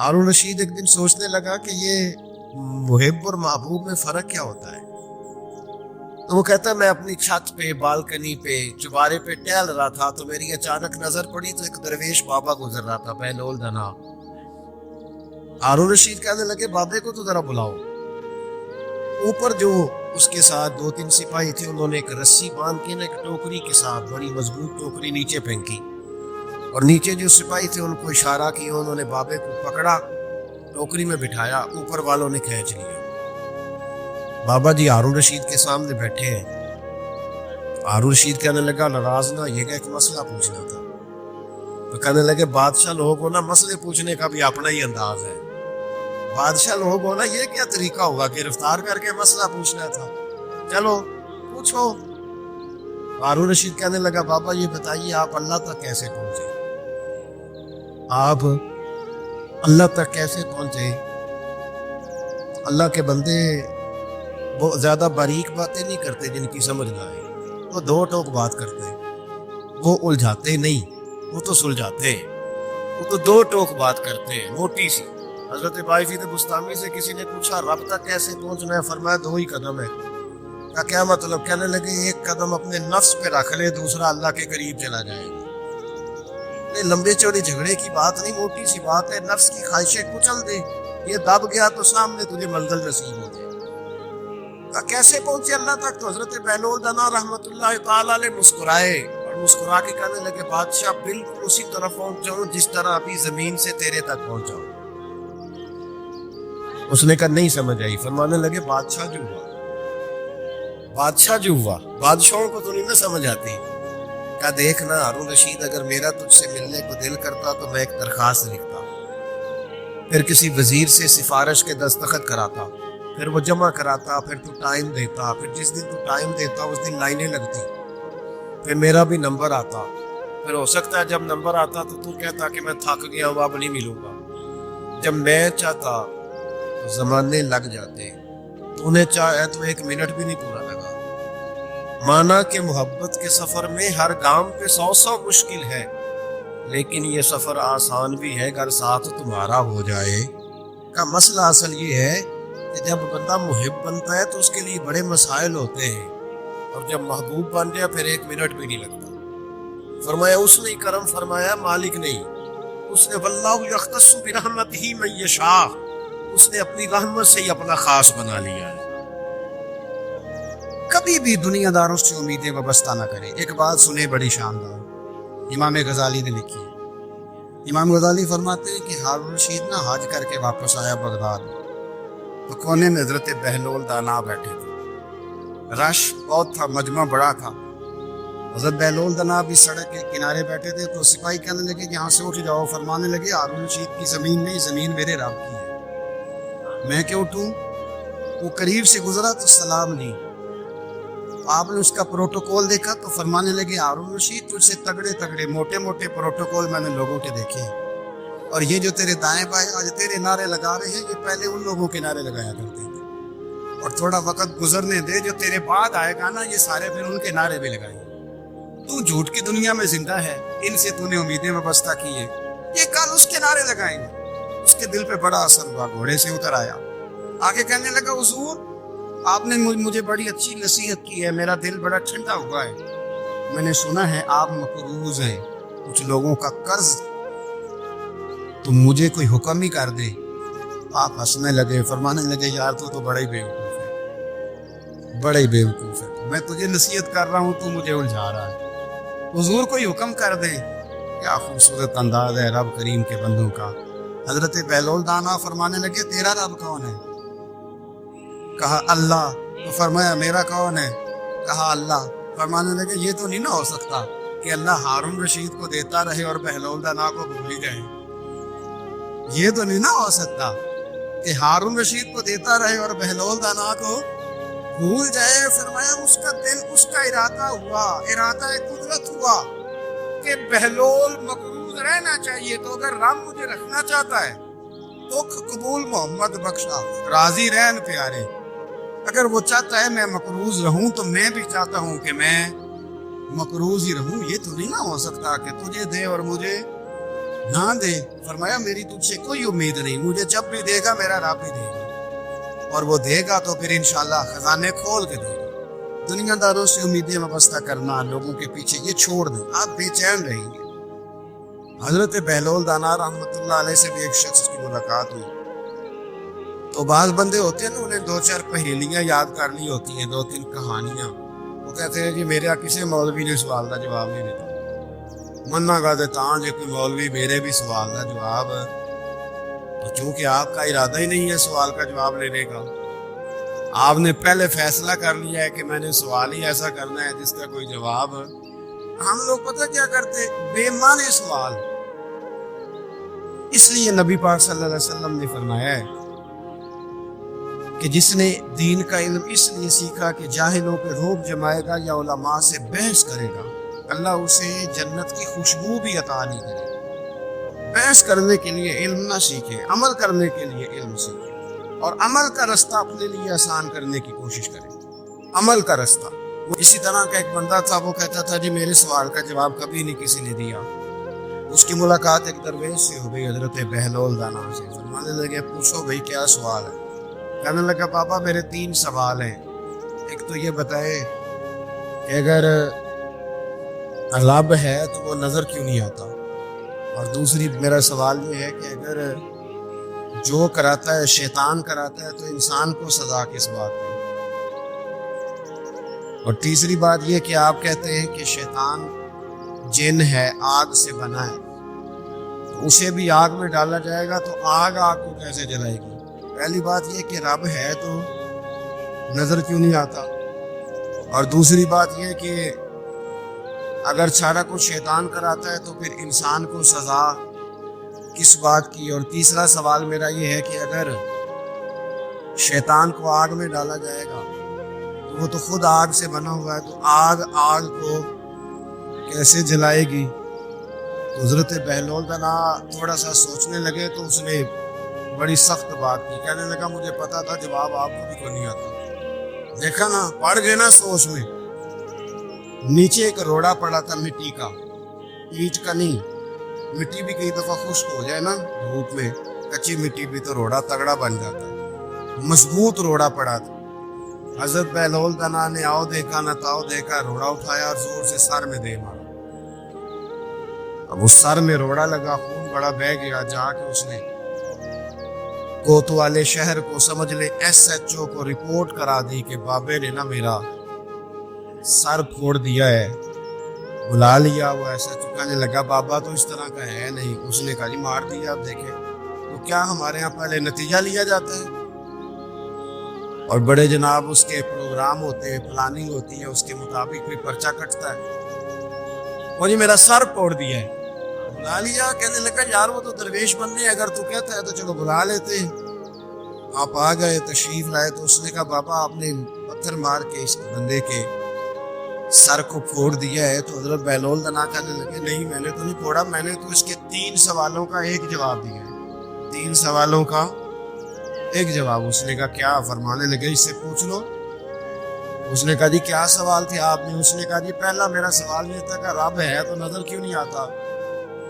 ہارون رشید ایک دن سوچنے لگا کہ یہ محب اور محبوب میں فرق کیا ہوتا ہے. تو وہ کہتا ہے میں اپنی چھت پہ بالکنی پہ چوبارے پہ ٹہل رہا تھا تو میری اچانک نظر پڑی تو ایک درویش بابا گزر رہا تھا بہلول دنا. ہارون رشید کہنے لگے بابے کو تو ذرا بلاؤ. اوپر جو اس کے ساتھ 2-3 سپاہی تھے انہوں نے ایک رسی باندھ کے ایک ٹوکری کے ساتھ بڑی مضبوط ٹوکری نیچے پھینکی اور نیچے جو سپاہی تھے ان کو اشارہ کیا. انہوں نے بابے کو پکڑا ٹوکری میں بٹھایا اوپر والوں نے کھینچ لیا. بابا جی ہارون رشید کے سامنے بیٹھے ہیں. ہارون رشید کہنے لگا ناراض نہ یہ ایک مسئلہ پوچھنا تھا. تو کہنے لگے بادشاہ لوگ ہونا مسئلے پوچھنے کا بھی اپنا ہی انداز ہے. بادشاہ لوگ ہونا یہ کیا طریقہ ہوگا گرفتار کر کے مسئلہ پوچھنا تھا. چلو پوچھو. ہارون رشید کہنے لگا بابا یہ بتائیے آپ اللہ تک کیسے پہنچے؟ آپ اللہ تک کیسے پہنچے؟ اللہ کے بندے بہت زیادہ باریک باتیں نہیں کرتے جن کی سمجھ نہ آئے. وہ دو ٹوک بات کرتے ہیں. وہ الجھاتے نہیں وہ تو سلجھاتے ہیں. وہ تو دو ٹوک بات کرتے ہیں موٹی سی. حضرت باعث بستامی سے کسی نے پوچھا رب تک کیسے پہنچنا ہے؟ فرمایا 2 ہی قدم ہے. کیا مطلب؟ کہنے لگے ایک قدم اپنے نفس پہ رکھ لے دوسرا اللہ کے قریب چلا جائے گا. لمبے چوڑے جھگڑے کی بات نہیں موٹی سی بات ہے. نفس کی خواہشیں کچل دے یہ دب گیا تو سامنے تجھے منزل نصیب ہو جائے. کیسے پہنچے اللہ تک؟ تو حضرت بہلول دنا رحمت اللہ تعالی علیہ مسکرائے اور مسکرا کے کہنے لگے بادشاہ بالکل اسی طرف پہنچاؤں جس طرح ابھی زمین سے تیرے تک پہنچاؤں. اس نے کہا نہیں سمجھ آئی. فرمانے لگے بادشاہ جو ہوا بادشاہوں کو تو نہیں نہ سمجھ آتی. کہا دیکھنا ہارون رشید اگر میرا تجھ سے ملنے کو دل کرتا تو میں ایک درخواست لکھتا پھر کسی وزیر سے سفارش کے دستخط کراتا پھر وہ جمع کراتا پھر تو ٹائم دیتا پھر جس دن تو ٹائم دیتا اس دن لائنیں لگتی پھر میرا بھی نمبر آتا. پھر ہو سکتا ہے جب نمبر آتا تو کہتا کہ میں تھک گیا ہوں اب نہیں ملوں گا. جب میں چاہتا تو زمانے لگ جاتے. تو نے چاہے تو 1 منٹ بھی نہیں پورا لگا. مانا کہ محبت کے سفر میں ہر گام پہ 100 مشکل ہے لیکن یہ سفر آسان بھی ہے اگر ساتھ تمہارا ہو جائے. کا مسئلہ اصل یہ ہے کہ جب بندہ محب بنتا ہے تو اس کے لیے بڑے مسائل ہوتے ہیں اور جب محبوب بن جائے پھر 1 منٹ بھی نہیں لگتا. فرمایا اس نے کرم فرمایا مالک نہیں. اس نے واللہ یختص برحمتہ من یشاء اس نے اپنی رحمت سے ہی اپنا خاص بنا لیا ہے. کبھی بھی دنیا داروں سے امیدیں وابستہ نہ کرے. ایک بات سنے بڑی شاندار امام غزالی نے لکھی. امام غزالی فرماتے ہیں کہ ہارون رشید نہ حج کر کے واپس آیا بغداد تو کونے میں حضرت بہلول دانا بیٹھے تھے. رش بہت تھا مجمع بڑا تھا. حضرت بہلول دانا بھی سڑک کے کنارے بیٹھے تھے تو سپاہی کہنے لگے کہ یہاں سے اٹھ جاؤ. فرمانے لگے ہارون رشید کی زمین نہیں زمین میرے رب کی ہے میں کیوں اٹھوں؟ وہ قریب سے گزرا تو سلام نہیں. آپ نے اس کا پروٹوکول دیکھا تو فرمانے لگے ہارون رشید تجھ سے تگڑے موٹے پروٹوکول میں نے لوگوں کے دیکھے اور یہ جو تیرے دائیں بائیں آج تیرے نعرے لگا رہے ہیں یہ پہلے ان لوگوں کے نعرے لگایا کرتے تھے اور تھوڑا وقت گزرنے دے جو تیرے بعد آئے گا نا یہ سارے پھر ان کے نعرے بھی لگائیں. تو جھوٹ کی دنیا میں زندہ ہے ان سے تو نے امیدیں وابستہ کی ہے یہ کل اس کے نعرے لگائیں گے. اس کے دل پہ بڑا اثر ہوا گھوڑے سے اتر آیا آگے کہنے لگا حضور آپ نے مجھے بڑی اچھی نصیحت کی ہے میرا دل بڑا ٹھنڈا ہوا ہے. میں نے سنا ہے آپ مقروض ہیں کچھ لوگوں کا قرض تو مجھے کوئی حکم ہی کر دے. آپ ہنسنے لگے فرمانے لگے یار تو بڑا ہی بیوقوف ہے میں تجھے نصیحت کر رہا ہوں تو مجھے الجھا رہا ہے. حضور کوئی حکم کر دے. کیا خوبصورت انداز ہے رب کریم کے بندوں کا. حضرت بہلول دانا فرمانے لگے تیرا رب کون ہے؟ کہا اللہ. تو فرمایا میرا کون ہے؟ کہا اللہ. فرمانے لگے یہ تو نہیں نہ ہو سکتا کہ اللہ ہارون رشید کو دیتا رہے اور بہلول دانا کو بھول ہی جائے. یہ تو نہیں نہ ہو سکتا کہ ہارون رشید کو دیتا رہے اور بہلول دانا کو بھول جائے. فرمایا اس کا دل اس کا ارادہ ہوا ارادہ قدرت ہوا کہ بہلول مقروض رہنا چاہیے تو اگر رب مجھے رکھنا چاہتا ہے تو قبول محمد بخشا راضی رہن پیارے. اگر وہ چاہتا ہے میں مقروض رہوں تو میں بھی چاہتا ہوں کہ میں مقروض ہی رہوں. یہ تو نہیں نہ ہو سکتا کہ تجھے دے اور مجھے نہ دے. فرمایا میری تجھ سے کوئی امید نہیں, مجھے جب بھی دے گا میرا رب ہی دے گا, اور وہ دے گا تو پھر انشاءاللہ خزانے کھول کے دے گا. دنیا داروں سے امیدیں وابستہ کرنا, لوگوں کے پیچھے, یہ چھوڑ دیں, آپ بے چین رہیں گے. حضرت بہلول دانا رحمۃ اللہ علیہ سے بھی ایک شخص کی ملاقات ہوئی. تو بعض بندے ہوتے ہیں نا, انہیں 2-4 پہیلیاں یاد کر لی ہوتی ہیں, 2-3 کہانیاں. وہ کہتے ہیں جی میرا کسی مولوی نے سوال کا جواب نہیں دیتا, مننا کر دیتا ہاں جی کوئی مولوی میرے بھی سوال کا جواب. تو چونکہ آپ کا ارادہ ہی نہیں ہے سوال کا جواب لینے کا, آپ نے پہلے فیصلہ کر لیا ہے کہ میں نے سوال ہی ایسا کرنا ہے جس کا کوئی جواب. ہم لوگ پتہ کیا کرتے, بے معنی سوال. اس لیے نبی پاک صلی اللہ علیہ وسلم نے فرمایا ہے کہ جس نے دین کا علم اس لیے سیکھا کہ جاہلوں پہ روب جمائے گا یا علماء سے بحث کرے گا, اللہ اسے جنت کی خوشبو بھی عطا نہیں کرے. بحث کرنے کے لیے علم نہ سیکھے, عمل کرنے کے لیے علم سیکھے, اور عمل کا رستہ اپنے لیے آسان کرنے کی کوشش کرے. عمل کا رستہ. وہ اسی طرح کا ایک بندہ تھا, وہ کہتا تھا جی میرے سوال کا جواب کبھی نہیں کسی نے دیا. اس کی ملاقات ایک درویش سے ہو گئی, حضرت بہلول دانا سے. فرمانے لگے پوچھو بھائی کیا سوال ہے. کہنے لگا بابا میرے 3 سوال ہیں. ایک تو یہ بتائے کہ اگر رب ہے تو وہ نظر کیوں نہیں آتا, اور دوسری میرا سوال یہ ہے کہ اگر جو کراتا ہے شیطان کراتا ہے تو انسان کو سزا کس بات میں, اور تیسری بات یہ کہ آپ کہتے ہیں کہ شیطان جن ہے, آگ سے بنا ہے, تو اسے بھی آگ میں ڈالا جائے گا تو آگ کو کیسے جلائے گی. پہلی بات یہ کہ رب ہے تو نظر کیوں نہیں آتا, اور دوسری بات یہ کہ اگر سارا کچھ شیطان کراتا ہے تو پھر انسان کو سزا کس بات کی. اور تیسرا سوال میرا یہ ہے کہ اگر شیطان کو آگ میں ڈالا جائے گا تو وہ تو خود آگ سے بنا ہوا ہے, تو آگ کو کیسے جلائے گی. تو حضرت بہلول دانا تھوڑا سا سوچنے لگے تو اس نے بڑی سخت بات کی. کہنے لگا مجھے پتا تھا جواب آپ کو بھی کوئی نہیں آتا. دیکھا نا, پڑ گئے نا سوچ میں. نیچے ایک روڑا پڑا تھا مٹی کا, اینٹ کا نہیں. مٹی بھی کئی دفعہ خشک ہو جائے نا دھوپ میں, کچی مٹی بھی تو روڑا تگڑا بن جاتا ہے. مضبوط روڑا پڑا تھا. حضرت بہلول دانا نے آؤ دیکھا نہ تاؤ دیکھا, روڑا اٹھایا اور زور سے سر میں دے مارا. اب اس سر میں روڑا لگا, خون بڑا بہہ گیا. جا کے اس نے کوتوالے شہر کو, سمجھ لے SHO کو رپورٹ کرا دی کہ بابے نے نا میرا سر پھوڑ دیا ہے. بلا لیا. وہ SHO کہنے لگا بابا تو اس طرح کا ہے نہیں. اس نے کہا جی مار دیا. اب دیکھیں تو کیا ہمارے یہاں پہلے نتیجہ لیا جاتا ہے, اور بڑے جناب اس کے پروگرام ہوتے ہیں, پلاننگ ہوتی ہے, اس کے مطابق کوئی پرچہ کٹتا ہے. وہ جی میرا سر پھوڑ دیا ہے. بلا لیا. کہنے لگا یار وہ تو درویش بندے, اگر تو کہتا ہے تو چلو بلا لیتے. آپ آ گئے, تشریف لائے. تو اس نے کہا بابا آپ نے پتھر مار کے اس بندے کے سر کو پھوڑ دیا ہے. تو حضرت بہلول دانا کہنے لگے نہیں میں نے تو نہیں پھوڑا, میں نے تو اس کے 3 سوالوں کا ایک جواب دیا ہے. 3 سوالوں کا ایک جواب. اس نے کہا کیا؟ فرمانے لگے اس سے پوچھ لو. اس نے کہا جی کیا سوال تھے آپ نے؟ اس نے کہا جی پہلا میرا سوال یہ تھا کہ رب ہے تو نظر کیوں نہیں آتا.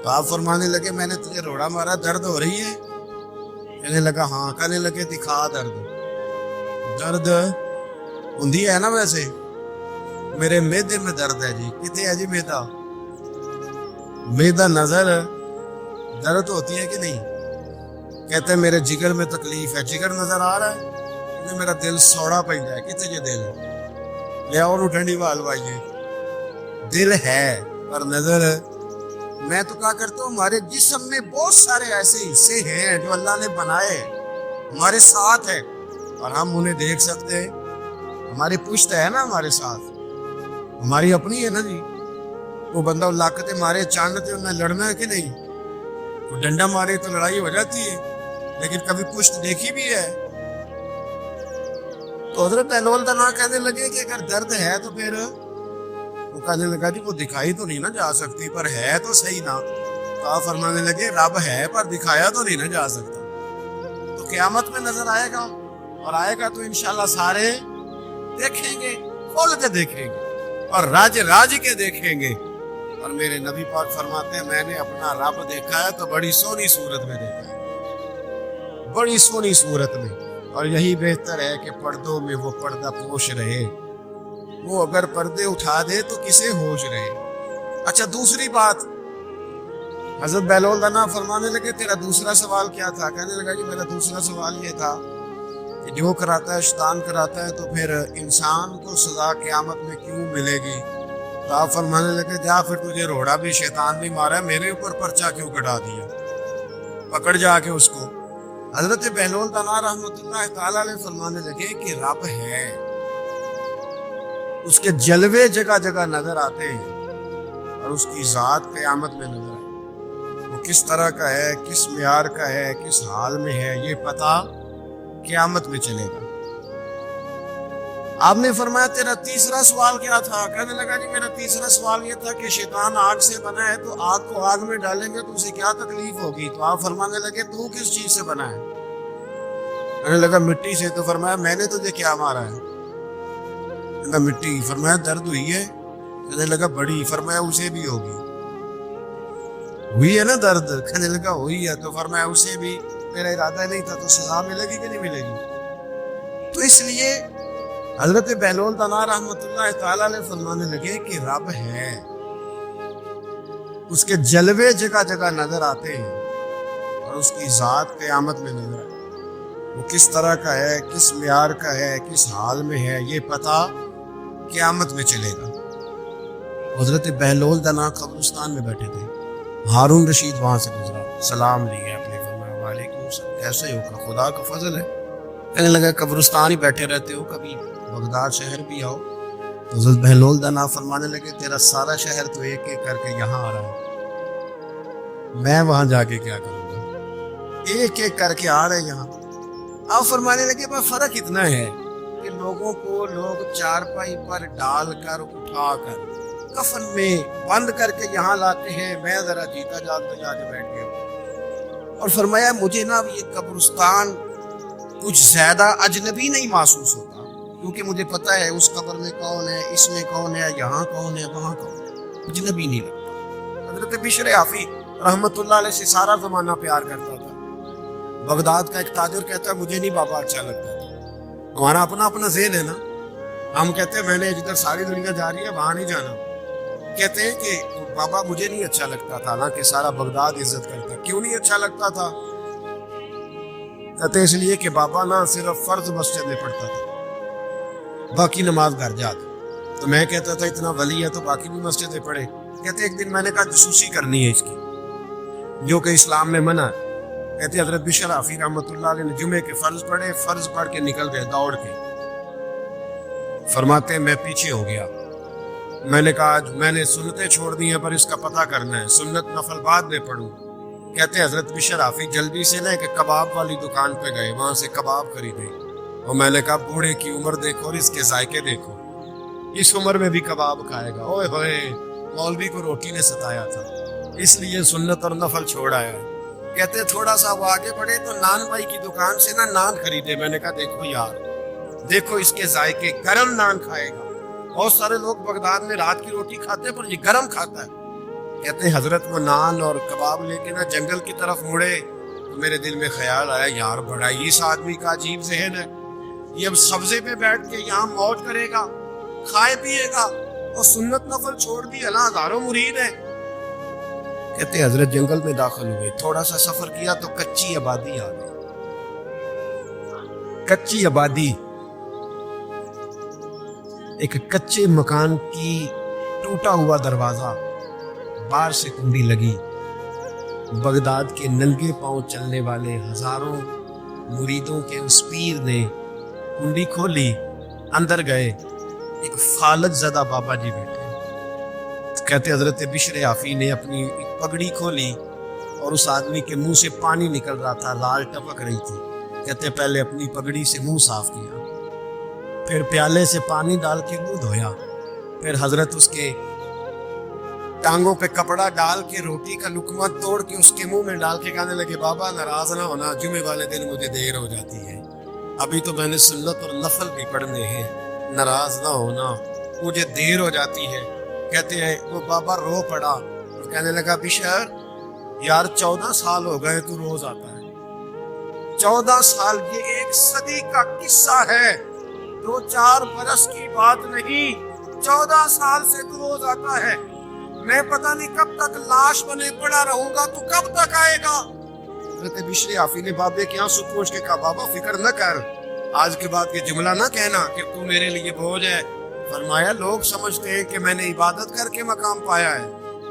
تو آپ فرمانے لگے میں نے تجھے روڑا مارا, درد ہو رہی ہے؟ کہنے لگا ہاں. کہنے لگے دکھا درد ہوندی ہے نا ویسے. میرے میدے میں درد ہے. جی کتنے ہے جی میدا؟ میدا نظر درد ہوتی ہے کہ نہیں؟ کہتے ہیں میرے جگر میں تکلیف ہے. جگر نظر آ رہا ہے؟ کہتے میرا دل سوڑا پہ ہے. کتنے یہ دل ہے؟ لے اور ٹھنڈی والوائیے. دل ہے پر نظر. میں تو کہا کرتا ہوں ہمارے جسم میں بہت سارے ایسے حصے ہیں جو اللہ نے بنائے, ہمارے ساتھ ہے, اور ہم انہیں دیکھ سکتے ہیں. ہماری پشت ہے نا ہمارے ساتھ, ہماری اپنی ہے نا جی. وہ بندہ لاکتے مارے چاندتے انہیں لڑنا ہے کہ نہیں؟ وہ ڈنڈا مارے تو لڑائی ہو جاتی ہے, لیکن کبھی پشت دیکھی بھی ہے. تو حضرت بہلول دانا کہنے لگے کہ اگر درد ہے تو پھر, وہ کہنے لگا جی وہ دکھائی تو نہیں نہ جا سکتی پر ہے تو صحیح نا. تو آپ فرمانے لگے رب ہے پر دکھایا تو نہیں نہ جا سکتا. تو قیامت میں نظر آئے گا, اور آئے گا تو انشاءاللہ سارے دیکھیں گے, کھول کے دیکھیں گے, اور راج کے دیکھیں گے. اور میرے نبی پاک فرماتے ہیں میں نے اپنا رب دیکھا ہے تو بڑی سونی صورت میں دیکھا ہے، بڑی سونی صورت میں، اور یہی بہتر ہے کہ پردوں میں وہ پردہ پوش رہے، وہ اگر پردے اٹھا دے تو کسے ہوش رہے۔ اچھا دوسری بات، حضرت بہلول دانا فرمانے لگے تیرا دوسرا سوال کیا تھا؟ کہنے لگا کہ میرا دوسرا سوال یہ تھا کہ جو کراتا ہے شیطان کراتا ہے تو پھر انسان کو سزا قیامت میں کیوں ملے گی؟ تو آپ فرمانے لگے جا پھر تجھے روڑا بھی شیطان نہیں مارا، میرے اوپر پرچہ کیوں کٹا دیا، پکڑ جا کے اس کو۔ حضرت بہلول دانا رحمۃ اللہ تعالیٰ علیہ فرمانے لگے کہ رب ہے، اس کے جلوے جگہ جگہ نظر آتے ہیں اور اس کی ذات قیامت میں نظر آئے، وہ کس طرح کا ہے، کس معیار کا ہے، کس حال میں ہے، یہ پتہ قیامت میں چلے گا۔ آپ نے فرمایا تیرا تیسرا سوال کیا تھا؟ کہنے لگا جی میرا تیسرا سوال یہ تھا کہ شیطان آگ سے بنا ہے تو آگ کو آگ میں ڈالیں گے تو اسے کیا تکلیف ہوگی؟ تو آپ فرمانے لگے تو کس چیز سے بنا ہے؟ کہنے لگا مٹی سے۔ تو فرمایا میں نے تجھے کیا مارا ہے؟ کہنے لگا مٹی۔ فرمایا درد ہوئی ہے؟ کہنے لگا بڑی۔ فرمایا اسے بھی ہوگی، ہوئی ہے نا درد؟ کہنے لگا ہوئی ہے۔ تو فرمایا اسے بھی، میرا ارادہ نہیں تھا، تو سزا ملے گی کہ نہیں ملے گی؟ تو اس لیے حضرت بہلول دانا رحمۃ اللہ تعالیٰ علیہ فرمانے لگے کہ رب ہے، اس کے جلوے جگہ جگہ نظر آتے ہیں اور اس کی ذات قیامت میں نظر آئے، وہ کس طرح کا ہے، کس معیار کا ہے، کس حال میں ہے، یہ پتہ قیامت میں چلے گا۔ حضرت بہلول دانا قبرستان میں بیٹھے تھے، ہارون رشید وہاں سے گزرا، سلام لیے اپنے، فرمایا وعلیکم السلام، کیسے ہو؟ کہ خدا کا فضل ہے۔ کہنے لگا قبرستان ہی بیٹھے رہتے ہو، کبھی بغداد شہر بھی آؤ۔ تو حضرت بہلول دانا فرمانے لگے تیرا سارا شہر تو ایک ایک کر کے یہاں آ رہا ہے، میں وہاں جا کے کیا کروں گا؟ ایک ایک کر کے آ رہے یہاں۔ آپ فرمانے لگے بس فرق اتنا ہے کہ لوگوں کو لوگ چارپائی پر ڈال کر اٹھا کر کفن میں بند کر کے یہاں لاتے ہیں، میں ذرا جیتا جاگتا جا کے بیٹھ گیا۔ اور فرمایا مجھے نا یہ قبرستان کچھ زیادہ اجنبی نہیں محسوس ہوتا، کیونکہ مجھے پتہ ہے اس قبر میں کون ہے، اس میں کون ہے، یہاں کون ہے، وہاں کون ہے، اجنبی نہیں لگتا۔ حضرت بشر حافی رحمۃ اللہ علیہ سے سارا زمانہ پیار کرتا تھا۔ بغداد کا ایک تاجر کہتا ہے مجھے نہیں بابا اچھا لگتا تھا، ہمارا اپنا اپنا ذہن ہے نا، ہم کہتے ہیں میں نے جدھر ساری دنیا جا رہی ہے وہاں نہیں جانا، کہتے ہیں کہ بابا مجھے نہیں اچھا لگتا تھا، حالانکہ سارا بغداد عزت کرتا۔ کیوں نہیں اچھا لگتا تھا؟ کہتے اس لیے کہ بابا نا صرف فرض مسجد میں پڑھتا تھا، باقی نماز گھر جاتا۔ تو میں کہتا تھا اتنا ولی ہے تو باقی بھی مسجد میں پڑھے۔ کہتے ایک دن میں نے کہا جسوسی کرنی ہے اس کی، جو کہ اسلام میں منع ہے۔ کہتے حضرت بشر حافی رحمۃ اللہ علیہ نے جمعے کے فرض پڑھے، فرض پڑھ کے نکل گئے دوڑ کے۔ فرماتے میں پیچھے ہو گیا، میں نے کہا میں نے سنتیں چھوڑ دی ہیں پر اس کا پتہ کرنا ہے، سنت نفل بعد میں پڑھوں۔ کہتے حضرت بشر حافی جلدی سے نا ایک کباب والی دکان پہ گئے، وہاں سے کباب خریدے، اور میں نے کہا بوڑھے کی عمر دیکھو اور اس کے ذائقے دیکھو، اس عمر میں بھی کباب کھائے گا، اوئے ہوئے مولوی کو روٹی نے ستایا تھا اس لیے سنت اور نفل چھوڑ آیا ہے۔ کہتے تھوڑا سا وہ آگے بڑھے تو نان بھائی کی دکان سے نا نان خریدے، میں نے کہا دیکھو یار، دیکھو اس کے ذائقے، گرم نان کھائے گا، بہت سارے لوگ بغداد میں رات کی روٹی کھاتے ہیں پر یہ گرم کھاتا ہے۔ کہتے ہیں حضرت وہ نان اور کباب لے کے نا جنگل کی طرف مڑے تو میرے دل میں خیال آیا یار بڑا ہی اس آدمی کا عجیب ذہن ہے، یہ اب سبزے پہ بیٹھ کے یہاں موج کرے گا، کھائے پیے گا، اور سنت نفل چھوڑ دی، اللہ ہزاروں مرید ہے۔ کہتے حضرت جنگل میں داخل ہوئے، تھوڑا سا سفر کیا تو کچی آبادی آ گئی، کچی آبادی، ایک کچے مکان کی ٹوٹا ہوا دروازہ، باہر سے کنڈی لگی، بغداد کے ننگے پاؤں چلنے والے ہزاروں مریدوں کے اس پیر نے کنڈی کھولی، اندر گئے، ایک فالج زدہ بابا جی بیٹھے۔ کہتے حضرت بشر حافی نے اپنی پگڑی کھولی اور اس آدمی کے منہ سے پانی نکل رہا تھا، لال ٹپک رہی تھی۔ کہتے پہلے اپنی پگڑی سے منہ صاف کیا، پھر پیالے سے پانی ڈال کے منہ دھویا، پھر حضرت اس کے ٹانگوں پہ کپڑا ڈال کے روٹی کا لقمہ توڑ کے اس کے منہ میں ڈال کے کہنے لگے بابا ناراض نہ ہونا، جمعے والے دن مجھے دیر ہو جاتی ہے، ابھی تو میں نے سنت اور نفل بھی پڑھنے ہیں، ناراض نہ ہونا، مجھے دیر ہو جاتی ہے۔ کہتے ہیں وہ بابا رو پڑا اور کہنے لگا بشر یار 14 سال ہو گئے تو روز آتا ہے، 14 سال، یہ 1 صدی کا قصہ ہے، 2-4 برس کی بات نہیں، 14 سال سے تو روز آتا ہے، میں پتہ نہیں کب تک لاش بنے پڑا رہوں گا، تو کب تک آئے گا؟ حضرت بشر حافی نے بابے کے آنسو پوچھ کے کہا بابا فکر نہ کر، آج کے بعد یہ جملہ نہ کہنا کہ تو میرے لیے بوجھ ہے۔ فرمایا لوگ سمجھتے ہیں کہ میں نے عبادت کر کے مقام پایا ہے،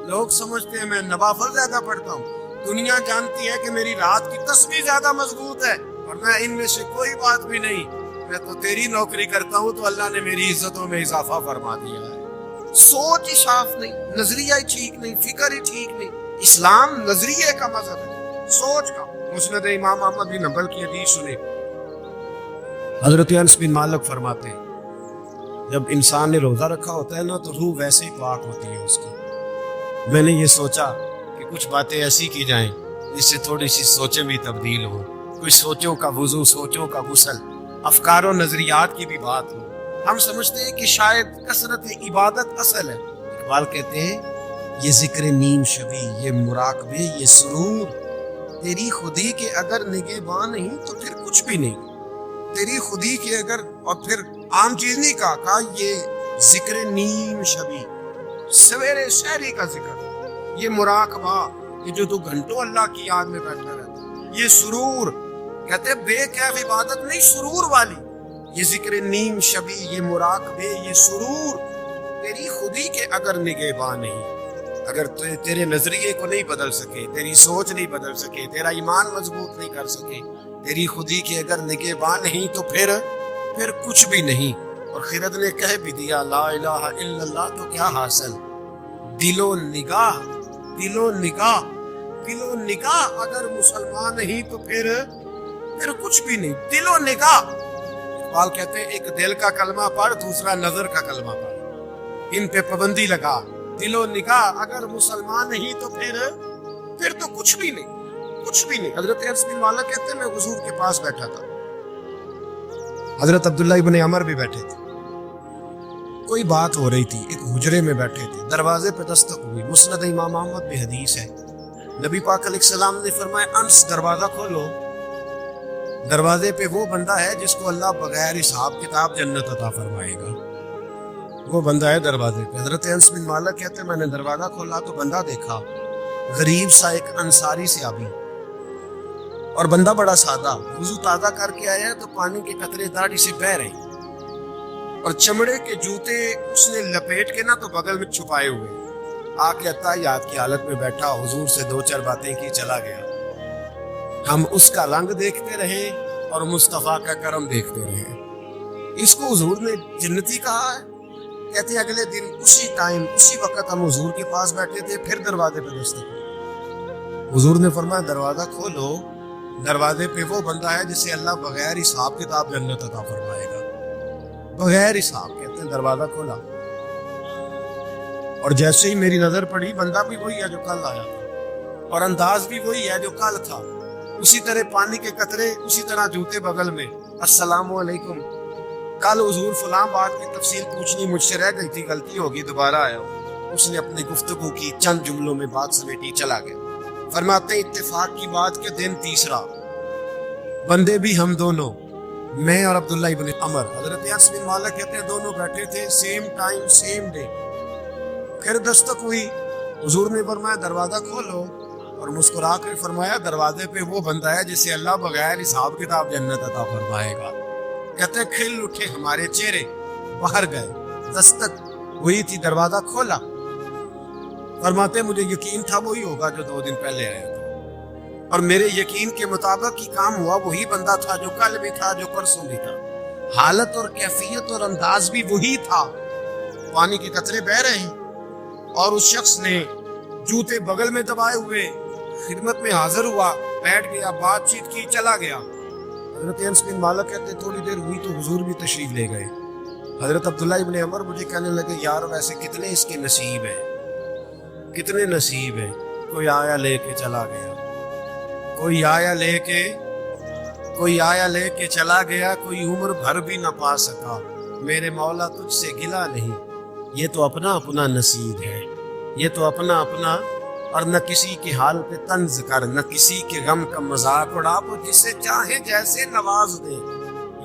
لوگ سمجھتے ہیں میں نوافل زیادہ پڑھتا ہوں، دنیا جانتی ہے کہ میری رات کی تسبیح زیادہ مضبوط ہے، اور میں ان میں سے کوئی بات بھی نہیں، میں تو تیری نوکری کرتا ہوں تو اللہ نے میری عزتوں میں اضافہ فرما دیا ہے۔ سوچ ہی صاف نہیں، نظریہ ہی ٹھیک نہیں، فکر ہی ٹھیک نہیں۔ اسلام نظریے کا مذہب ہے، سوچ کا۔ مسند امام احمد بن حنبل کی حدیث سنیں، حضرت انس بن مالک فرماتے ہیں جب انسان نے روزہ رکھا ہوتا ہے نا تو روح ویسے ہی پاک ہوتی ہے اس کی۔ میں نے یہ سوچا کہ کچھ باتیں ایسی کی جائیں جس سے تھوڑی سی سوچیں بھی تبدیل ہوں، کچھ سوچوں کا وضو، سوچوں کا غسل، افکار و نظریات کی بھی بات ہو۔ ہم سمجھتے ہیں کہ شاید کثرت عبادت اصل ہے۔ اقبال کہتے ہیں یہ ذکر نیم شبی، یہ مراقبے، یہ سرور، تیری خودی کے اگر نگہباں نہیں تو پھر کچھ بھی نہیں، تیری خودی کے اگر، اور پھر عام چیز نہیں کہا یہ ذکر نیم شبی، سویرے شہری کا ذکر، یہ مراقبہ، یہ جو تو گھنٹوں اللہ کی یاد میں بیٹھا رہتا ہے، یہ سرور، کہتے بے کیف عبادت نہیں، سرور والی، یہ ذکر نیم شبی، یہ مراقبے، یہ سرور، تیری خودی کے اگر نگہباں نہیں، اگر تیرے نظریے کو نہیں بدل سکے، تیری سوچ نہیں بدل سکے، تیرا ایمان مضبوط نہیں کر سکے، تیری خودی کے اگر نگہباں نہیں تو پھر کچھ بھی نہیں۔ اور خرد نے کہہ بھی دیا لا الہ الا اللہ تو کیا حاصل؟ دل و نگاہ، دل و نگاہ، دل و نگاہ اگر مسلمان نہیں تو پھر کچھ بھی نہیں، دل و نگاہ۔ اقبال کہتے ہیں ایک دل کا کلمہ پڑھ، دوسرا نظر کا کلمہ پڑھ، ان پہ پابندی لگا، دل و نگاہ اگر مسلمان نہیں تو پھر تو کچھ بھی نہیں، کچھ بھی نہیں۔ حضرت انس بن مالک کہتے ہیں میں حضور کے پاس بیٹھا تھا، حضرت عبداللہ ابن عمر بھی بیٹھے تھے، کوئی بات ہو رہی تھی، ایک حجرے میں بیٹھے تھے، دروازے پہ دستک ہوئی، مسند امام احمد میں حدیث ہے، نبی پاک علیہ السلام نے فرمایا انس دروازہ کھولو، دروازے پہ وہ بندہ ہے جس کو اللہ بغیر حساب کتاب جنت عطا فرمائے گا، وہ بندہ ہے دروازے پہ۔ حضرت انس بن مالک کہتے میں نے دروازہ کھولا تو بندہ دیکھا، غریب سا ایک انصاری صحابی، اور بندہ بڑا سادہ، وضو تازہ کر کے آیا تو پانی کے قطرے داڑھی سے بہہ رہے، اور چمڑے کے جوتے اس نے لپیٹ کے نا تو بغل میں چھپائے ہوئے، آ کے عطیات کی حالت میں بیٹھا، حضور سے 2-4 باتیں کی چلا گیا۔ ہم اس کا رنگ دیکھتے رہے اور مصطفیٰ کا کرم دیکھتے رہے۔ اس کو حضور نے جنتی کہا ہے؟ کہتے ہیں اگلے دن اسی ٹائم اسی وقت ہم حضور کے پاس بیٹھے تھے، پھر دروازے پہ دستک، حضور نے فرمایا دروازہ کھولو، دروازے پہ وہ بندہ ہے جسے اللہ بغیر حساب کتاب جنت عطا فرمائے گا، بغیر حساب۔ کہتے ہیں دروازہ کھولا، اور جیسے ہی میری نظر پڑی بندہ بھی وہی ہے جو کل آیا تھا، اور انداز بھی وہی ہے جو کل تھا، اسی طرح پانی کے قطرے، اسی طرح جوتے بغل میں، السلام علیکم، کل حضور فلاں بات کی تفصیل پوچھنی مجھ سے رہ گئی تھی، غلطی ہوگی، دوبارہ آیا ہوں۔ اس نے اپنی گفتگو کی، چند جملوں میں بات سمیٹی، چلا گیا۔ فرماتے ہیں اتفاق کی بات کے دن تیسرا، بندے بھی ہم دونوں، میں اور عبداللہ ابن عمر، حضرت انس بن مالک کہتے ہیں دونوں بیٹھے تھے، سیم ٹائم سیم ڈے۔ پھر دستک ہوئی، حضور نے فرمایا دروازہ کھولو، اور مسکرا کر فرمایا دروازے پہ وہ بندہ ہے جسے اللہ بغیر حساب کتاب جنت عطا فرمائے گا۔ کہتے کھل اٹھے ہمارے چہرے، باہر گئے، دستک ہوئی تھی، دروازہ کھولا۔ فرماتے مجھے یقین تھا وہی ہوگا جو 2 دن پہلے آیا تھا، اور میرے یقین کے مطابق ہی کام ہوا، وہی بندہ تھا جو کل بھی تھا، جو پرسوں بھی تھا، حالت اور کیفیت اور انداز بھی وہی تھا، پانی کے قطرے بہ رہے ہیں، اور اس شخص نے جوتے بغل میں دبائے ہوئے خدمت میں حاضر ہوا، بیٹھ گیا، بات چیت کی، چلا گیا۔ حضرت انس بن مالک کہتے تھوڑی دیر ہوئی تو حضور بھی تشریف لے گئے۔ حضرت عبداللہ ابن عمر مجھے کہنے لگے یار ویسے کتنے اس کے نصیب ہیں، کتنے نصیب ہیں، کوئی آیا لے کے چلا گیا، کوئی آیا لے کے چلا گیا، کوئی عمر بھر بھی نہ پا سکا، میرے مولا تجھ سے گلا نہیں، یہ تو اپنا اپنا نصیب ہے، یہ تو اپنا اپنا، اور نہ کسی کے حال پہ طنز کر، نہ کسی کے غم کا مذاق اڑا، وہ جسے چاہے جیسے نواز دے،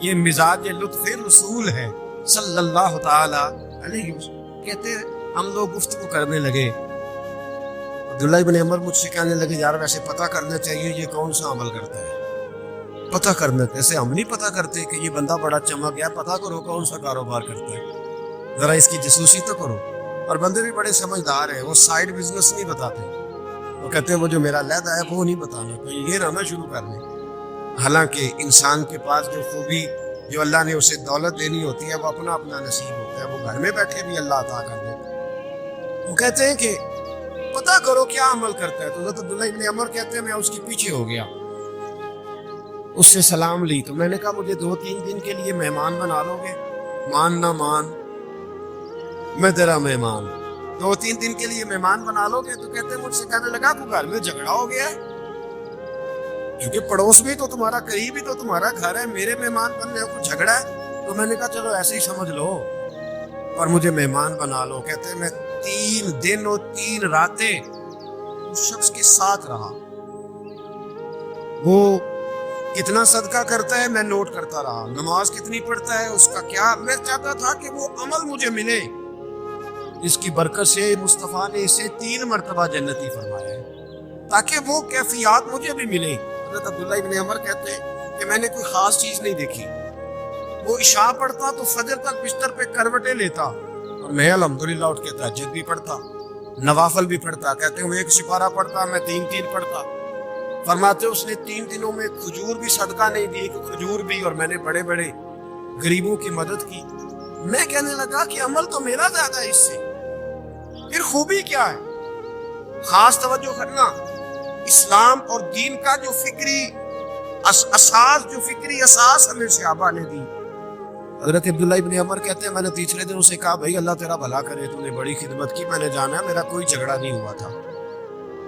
یہ مزاج لطف رسول ہے صلی اللہ تعالی علیہ وسلم۔ کہتے ہیں ہم لوگ گفتگو کرنے لگے، عبداللہ ابن عمر مجھ سے کہنے لگے یار ویسے پتہ کرنا چاہیے یہ کون سا عمل کرتا ہے، پتہ کرنا، ایسے ہم نہیں پتہ کرتے کہ یہ بندہ بڑا چمک گیا، پتہ کرو کون سا کاروبار کرتا ہے، ذرا اس کی جاسوسی تو کرو۔ اور بندے بھی بڑے سمجھدار ہیں، وہ سائیڈ بزنس نہیں بتاتے، وہ کہتے ہیں وہ جو میرا علیحدہ ہے وہ نہیں بتانا، کہیں یہ نہ شروع کر لیں۔ حالانکہ انسان کے پاس جو خوبی، جو اللہ نے اسے دولت دینی ہوتی ہے، وہ اپنا اپنا نصیب ہوتا ہے، وہ گھر میں بیٹھے بھی اللہ عطا کر دیتا ہے۔ وہ کہتے ہیں کہ پتہ کرو کیا عمل کرتا ہے، تو حضرت عبداللہ ابن عمر کہتے ہیں میں اس کے پیچھے ہو گیا، اس سے سلام لی، تو میں نے کہا مجھے 2-3 دن کے لیے مہمان بنا لو گے؟ مان نہ مان، میں تیرا مہمان، 2-3 دن کے لیے مہمان بنا لو گے؟ تو کہتے ہیں مجھ سے کہنے لگا کہ گھر میں جھگڑا ہو گیا ہے، کیونکہ پڑوس بھی تو تمہارا، قریب ہی تو تمہارا گھر ہے، میرے مہمان بننے کو جھگڑا ہے؟ تو میں نے کہا چلو ایسے ہی سمجھ لو اور مجھے مہمان بنا لو۔ کہتے ہیں میں 3 دن اور 3 راتیں اس شخص کے ساتھ رہا، وہ کتنا صدقہ کرتا ہے میں نوٹ کرتا رہا، نماز کتنی پڑھتا ہے اس کا کیا، میں چاہتا تھا کہ وہ عمل مجھے ملے، اس کی برکت سے مصطفیٰ نے اسے 3 مرتبہ جنتی فرمایا ہے تاکہ وہ کیفیات مجھے بھی ملیں۔ حضرت عبداللہ ابن عمر کہتے ہیں کہ میں نے کوئی خاص چیز نہیں دیکھی، وہ عشاء پڑھتا تو فجر تک بستر پہ کروٹیں لیتا، اور میں الحمدللہ اٹھ کے تہجد بھی پڑھتا، نوافل بھی پڑھتا۔ کہتے ہیں وہ 1 سپارہ پڑھتا، میں 3 پڑھتا۔ فرماتے اس نے 3 دنوں میں کھجور بھی صدقہ نہیں دی، کہ کھجور بھی، اور میں نے بڑے بڑے غریبوں کی مدد کی۔ میں کہنے لگا کہ عمل تو میرا زیادہ ہے اس سے، پھر خوبی کیا ہے؟ خاص توجہ کرنا، اسلام اور دین کا جو فکری اساس، جو فکری اساس ہمیں صحابہ نے دی۔ حضرت عبداللہ ابن عمر کہتے ہیں میں نے تیسرے دن اسے کہا بھائی اللہ تیرا بھلا کرے، تو نے بڑی خدمت کی، میں نے جانا میرا کوئی جھگڑا نہیں ہوا تھا،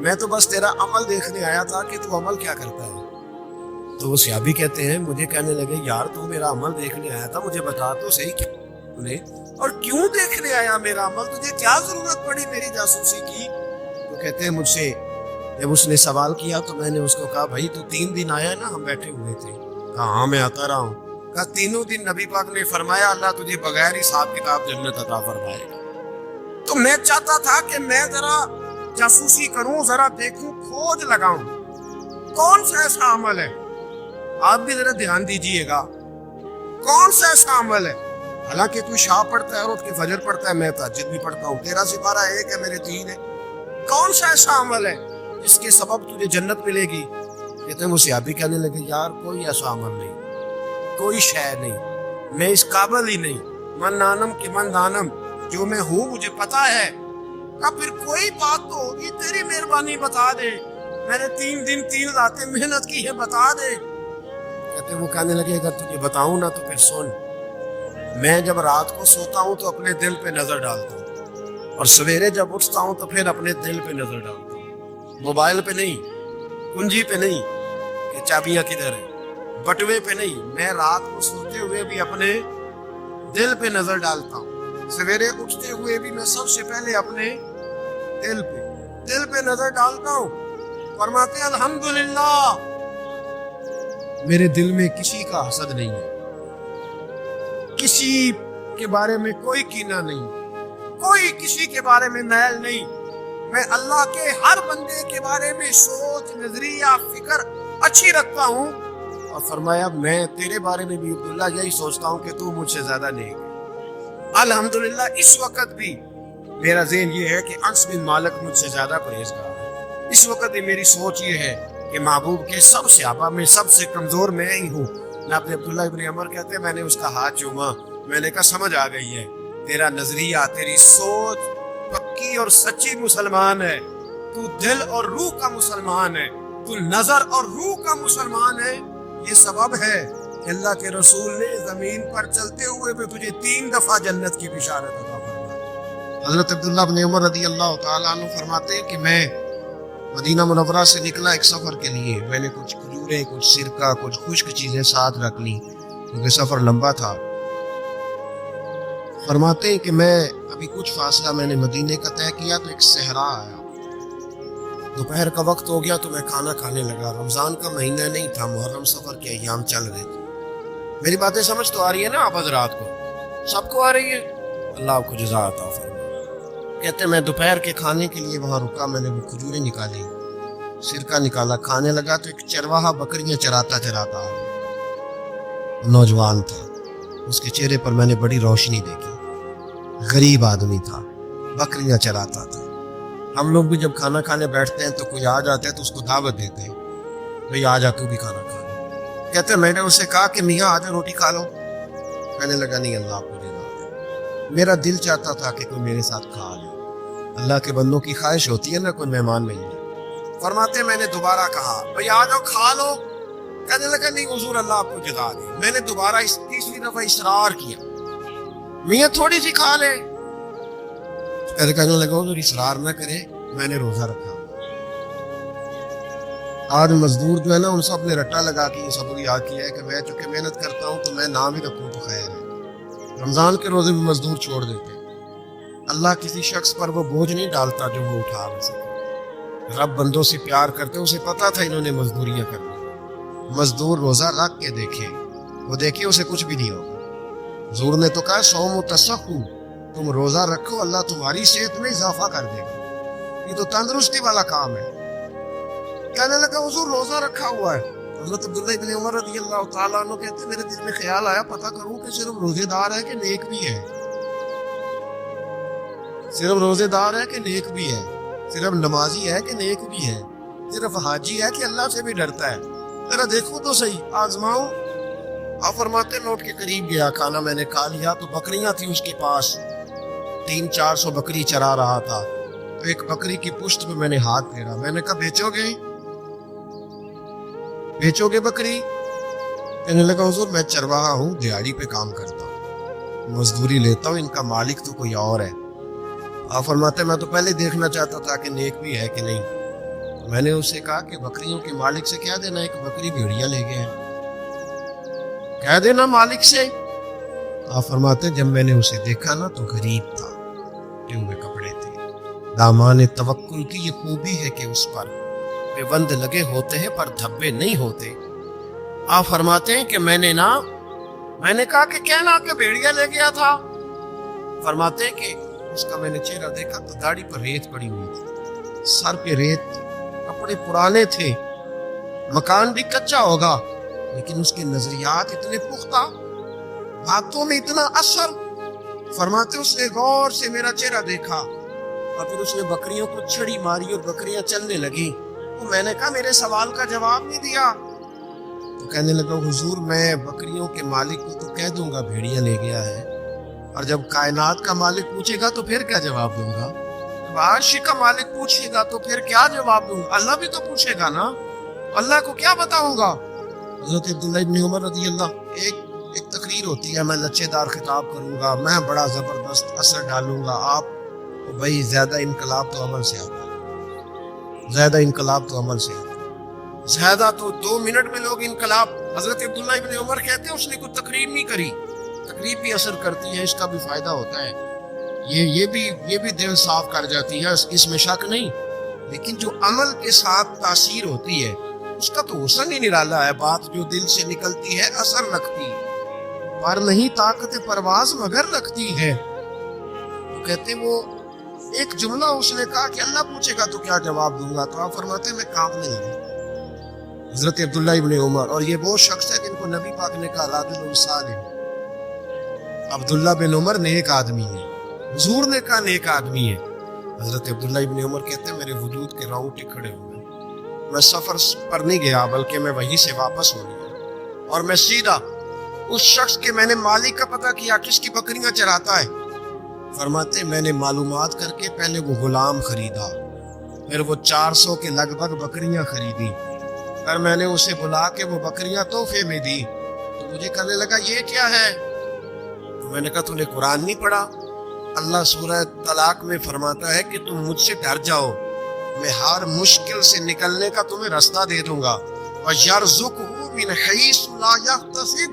میں تو بس تیرا عمل دیکھنے آیا تھا کہ تو عمل کیا کرتا ہے۔ تو وہ صحابی کہتے ہیں مجھے کہنے لگے یار تو میرا عمل دیکھنے آیا تھا، مجھے بتا تو صحیح کیا اور کیوں دیکھنے آیا میرا عمل، تجھے کیا ضرورت پڑی میری جاسوسی کی؟ تو کہتے ہیں مجھ سے جب اس نے سوال کیا تو میں نے اس کو کہا بھائی تو 3 دن آیا نا، ہم بیٹھے ہوئے تھے، کہا ہاں میں آتا رہا ہوں، کہا 3 دن نبی پاک نے فرمایا اللہ تجھے بغیر حساب کتاب جنت عطا فرمائے گا۔ تو میں چاہتا تھا کہ میں ذرا جاسوسی کروں، ذرا دیکھوں، کھوج لگاؤں کون سا ایسا عمل ہے، آپ بھی ذرا دھیان دیجئے گا کون سا ایسا عمل ہے، حالانکہ کوئی شاہ پڑھتا ہے اور اٹھ کے فجر پڑھتا ہے، میں تہجد بھی پڑھتا ہوں، 13 سپارہ 1 ہے میرے 3 ہے، کون سا ایسا عمل ہے جس کے سبب تجھے جنت ملے گی؟ کہتے ہیں وہ صحابی کہنے لگے یار کوئی ایسا عمل نہیں، کوئی شے نہیں، میں اس قابل ہی نہیں، من نانم کہ من دانم، جو میں ہوں مجھے پتا ہے۔ کہا پھر کوئی بات تو ہوگی، تیری مہربانی بتا دے، میں نے 3 دن 3 راتیں محنت کی ہے، بتا دے۔ کہتے ہیں وہ کہنے لگے اگر تجھے بتاؤں نا تو پھر سن، میں جب رات کو سوتا ہوں تو اپنے دل پہ نظر ڈالتا ہوں، اور سویرے جب اٹھتا ہوں تو پھر اپنے دل پہ نظر ڈالتا ہوں، موبائل پہ نہیں، کنجی پہ نہیں کہ چابیاں کدھر ہیں، بٹوے پہ نہیں، میں رات کو سوتے ہوئے بھی اپنے دل پہ نظر ڈالتا ہوں، سویرے اٹھتے ہوئے بھی میں سب سے پہلے اپنے دل پہ نظر ڈالتا ہوں۔ فرماتے ہیں الحمدللہ میرے دل میں کسی کا حسد نہیں ہے، کسی کے بارے میں کوئی کینہ نہیں، کوئی کسی کے بارے میں میل نہیں، میں اللہ کے ہر بندے کے بارے میں سوچ، نظریہ، فکر اچھی رکھتا ہوں۔ اور فرمایا میں تیرے بارے میں بھی عبداللہ یہی سوچتا ہوں کہ تو مجھ سے زیادہ نیک ہے۔ الحمدللہ اس وقت بھی میرا ذہن یہ ہے کہ انس بن مالک مجھ سے زیادہ پرہیزگار ہے، اس وقت بھی میری سوچ یہ ہے کہ محبوب کے سب صحابہ میں سب سے کمزور میں ہی ہوں۔ جناب عبداللہ ابن عمر کہتے ہیں میں نے اس کا ہاتھ چوما، میں نے کہا سمجھ آ گئی ہے، تیرا نظریہ، تیری سوچ پکی اور سچی مسلمان ہے، تو دل اور روح کا مسلمان ہے، تو نظر اور روح کا مسلمان ہے۔ یہ سبب ہے کہ اللہ کے رسول نے زمین پر چلتے ہوئے بھی تجھے 3 دفعہ جنت کی بشارت عطا فرمائی۔ حضرت عبداللہ بن عمر رضی اللہ تعالیٰ عنہ فرماتے ہیں کہ میں مدینہ منورہ سے نکلا ایک سفر کے لیے، میں نے کچھ کھجوریں، کچھ سرکہ، کچھ خشک چیزیں ساتھ رکھ لی کیونکہ سفر لمبا تھا۔ فرماتے ہیں کہ میں ابھی کچھ فاصلہ میں نے مدینے کا طے کیا تو ایک صحرا آیا۔ دوپہر کا وقت ہو گیا تو میں کھانا کھانے لگا۔ رمضان کا مہینہ نہیں تھا، محرم سفر کے ایام چل رہے تھے۔ میری باتیں سمجھ تو آ رہی ہے نا آپ حضرات کو؟ سب کو آ رہی ہے؟ اللہ آپ کو جزا عطا فرمائے۔ کہتے میں دوپہر کے کھانے کے لیے وہاں رکا، میں نے وہ کھجوریں نکالی، سرکہ نکالا، کھانے لگا تو ایک چرواہا بکریاں چراتا چراتا آ گیا۔ نوجوان تھا، اس کے چہرے پر میں نے بڑی روشنی دیکھی۔ غریب آدمی تھا، بکریاں چراتا تھا۔ ہم لوگ بھی جب کھانا کھانے بیٹھتے ہیں تو کوئی آ جاتا ہے تو اس کو دعوت دیتے ہیں، بھئی آ جا تو بھی کھانا کھا لو۔ کہتے ہیں میں نے اسے کہا کہ میاں آ جا روٹی کھا لو۔ کہنے لگا نہیں، اللہ آپ کو جزا دے، میرا دل چاہتا تھا کہ کوئی میرے ساتھ کھا لے۔ اللہ کے بندوں کی خواہش ہوتی ہے نا کوئی مہمان مل جائے۔ فرماتے میں نے دوبارہ کہا بھئی آ جاؤ کھا لو۔ کہنے لگا نہیں حضور اللہ آپ کو جزا دے۔ میں نے دوبارہ تیسری دفعہ اصرار کیا، میاں تھوڑی سی کھا لے۔ کہنے لگا حضور اصرار نہ کرے، میں نے روزہ رکھا۔ آج مزدور جو ہے نا ان سب نے رٹا لگا کے یہ سبق یاد کیا ہے کہ میں چونکہ محنت کرتا ہوں تو میں نام ہی رکھوں تو خیر ہے۔ رمضان کے روزے بھی مزدور چھوڑ دیتے ہیں۔ اللہ کسی شخص پر وہ بوجھ نہیں ڈالتا جو وہ اٹھا نہ سکے۔ رب بندوں سے پیار کرتے، اسے پتا تھا انہوں نے مزدوریاں کرنی۔ مزدور روزہ رکھ کے دیکھے، وہ دیکھے اسے کچھ بھی نہیں ہوگا۔ حضور نے تو کہا صوم و تصحو، تم روزہ رکھو اللہ تمہاری صحت میں اضافہ کر دے گا، یہ تو تندرستی والا کام ہے۔ کہنے لگا حضور روزہ رکھا ہوا ہے۔ حضرت عبداللہ بن عمر رضی اللہ تعالیٰ عنہ کہتے ہیں میرے دل میں خیال آیا پتہ کروں کہ صرف روزے دار ہے کہ نیک بھی ہے، صرف روزے دار ہے کہ نیک بھی ہے، صرف نمازی ہے کہ نیک بھی ہے، صرف حاجی ہے کہ اللہ سے بھی ڈرتا ہے، ذرا دیکھو تو صحیح، آزماؤں۔ آپ فرماتے نوٹ کے قریب گیا، کھانا میں نے کھا لیا تو بکریاں تھیں اس کے پاس، 300-400 بکری چرا رہا تھا۔ تو ایک بکری کی پشت پہ میں نے ہاتھ پھیرا، میں نے کہا بیچو گے؟ بیچو گے بکری؟ کہنے لگا حضور میں چرواہا ہوں، دیہڑی پہ کام کرتا ہوں، مزدوری لیتا ہوں، ان کا مالک تو کوئی اور ہے۔ آپ فرماتے میں تو پہلے دیکھنا چاہتا تھا کہ نیک بھی ہے کہ نہیں۔ میں نے اسے کہا کہ بکریوں کے مالک سے کیا دینا، ایک بکری بھیڑیا لے گئے ہیں، کہہ دینا مالک سے۔ آپ فرماتے جب میں نے اسے دیکھا نا تو غریب تھا، ٹے ہوئے کپڑے تھے۔ دامان توکل کی یہ خوبی ہے کہ اس پر پیوند لگے ہوتے ہیں پر دھبے نہیں ہوتے۔ آپ فرماتے ہیں کہ میں نے کہا کہ کیا نا کہ بھیڑیا لے گیا تھا۔ فرماتے ہیں کہ اس کا میں نے چہرہ دیکھا تو داڑھی پر ریت پڑی ہوئی تھی، سر پہ ریت تھی، کپڑے پرانے تھے، مکان بھی کچا ہوگا لیکن اس کے نظریات اتنے پختہ، باتوں میں اتنا اثر۔ فرماتے اس نے غور سے میرا چہرہ دیکھا اور پھر اس نے بکریوں کو چھڑی ماری اور بکریاں چلنے لگی۔ تو میں نے کہا میرے سوال کا جواب نہیں دیا۔ تو کہنے لگا حضور میں بکریوں کے مالک کو تو کہہ دوں گا بھیڑیا لے گیا ہے، اور جب کائنات کا مالک پوچھے گا تو پھر کیا جواب دوں گا؟ جب عرش کا مالک پوچھے گا تو پھر کیا جواب دوں گا؟ اللہ بھی تو پوچھے گا نا، اللہ کو کیا بتاؤں گا؟ حضرت عبداللہ بن عمر رضی اللہ ایک تقریر ہوتی ہے، میں لچے دار خطاب کروں گا، میں بڑا زبردست اثر ڈالوں گا، آپ بھائی زیادہ انقلاب تو عمل سے آتا ہے، زیادہ انقلاب تو عمل سے آتا ہے، زیادہ تو 2 منٹ میں لوگ انقلاب۔ حضرت عبداللہ ابن عمر کہتے ہیں اس نے کوئی تقریر نہیں کری، تقریر بھی اثر کرتی ہے، اس کا بھی فائدہ ہوتا ہے، یہ بھی دل صاف کر جاتی ہے، اس میں شک نہیں، لیکن جو عمل کے ساتھ تاثیر ہوتی ہے اس کا تو حسن ہی نرالا ہے۔ بات جو دل سے نکلتی ہے اثر رکھتی ہے، پر نہیں طاقت پرواز مگر رکھتی ہے۔ وہ کہتے ہیں وہ ایک جملہ اس نے کہا کہ اللہ پوچھے گا تو کیا جواب دوں گا، تو آپ فرماتے ہیں میں کانپنے لگا۔ حضرت عبداللہ ابن عمر، اور یہ وہ شخص ہے جن کو نبی پاک نے کہا راجل صالح، عبداللہ بن عمر نیک آدمی ہے، حضور نے کہا نیک آدمی ہے۔ حضرت عبداللہ ابن عمر کہتے ہیں میرے وجود کے رونگٹے کھڑے ہوئے، میں سفر پر نہیں گیا بلکہ میں وہیں سے واپس ہو گیا، اور میں سیدھا اس شخص کے میں نے مالک کا پتہ کیا کس کی بکریاں چراتا ہے۔ فرماتے میں نے معلومات کر کے پہلے وہ غلام خریدا، پھر وہ 400 کے لگ بھگ بکریاں خریدی، پھر میں نے اسے بلا کے وہ بکریاں تحفے میں دی۔ تو مجھے کہنے لگا یہ کیا ہے؟ تو میں نے کہا تو نے قرآن نہیں پڑھا؟ اللہ سورہ طلاق میں فرماتا ہے کہ تم مجھ سے ڈر جاؤ، میں ہر مشکل سے نکلنے کا تمہیں راستہ دے دوں گا، وَيَرْزُقْهُ مِنْ حَيْثُ لَا يَحْتَسِبُ،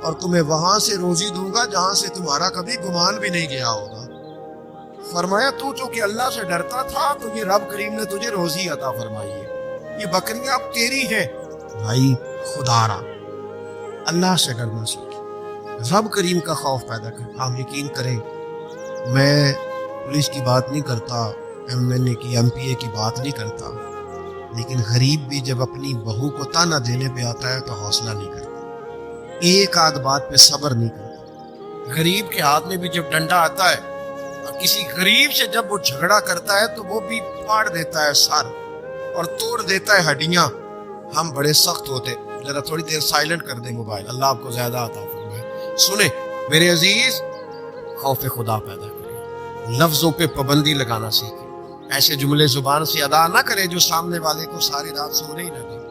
اور تمہیں وہاں سے روزی دوں گا جہاں سے تمہارا کبھی گمان بھی نہیں گیا ہوگا۔ فرمایا تو چونکہ اللہ سے ڈرتا تھا تو یہ رب کریم نے تجھے روزی عطا فرمائی ہے، یہ بکریاں اب تیری ہیں۔ بھائی خدا را اللہ سے ڈرنا سیکھ، رب کریم کا خوف پیدا کر۔ آپ یقین کریں میں پولیس کی بات نہیں کرتا، MNA کی MP A کی بات نہیں کرتا، لیکن غریب بھی جب اپنی بہو کو تانا دینے پہ آتا ہے تو حوصلہ نہیں کرتا، ایک آدھ بات پہ صبر نہیں کرتا۔ غریب کے ہاتھ میں بھی جب ڈنڈا آتا ہے اور کسی غریب سے جب وہ جھگڑا کرتا ہے تو وہ بھی پھاڑ دیتا ہے سر اور توڑ دیتا ہے ہڈیاں۔ ہم بڑے سخت ہوتے، ذرا تھوڑی دیر سائلنٹ کر دیں موبائل، اللہ آپ کو زیادہ عطا فرمائے۔ سنیں میرے عزیز، خوف خدا پیدا کریں، لفظوں پہ پابندی لگانا سیکھیں، ایسے جملے زبان سے ادا نہ کریں جو سامنے والے کو ساری رات سونے ہی نہ دیں۔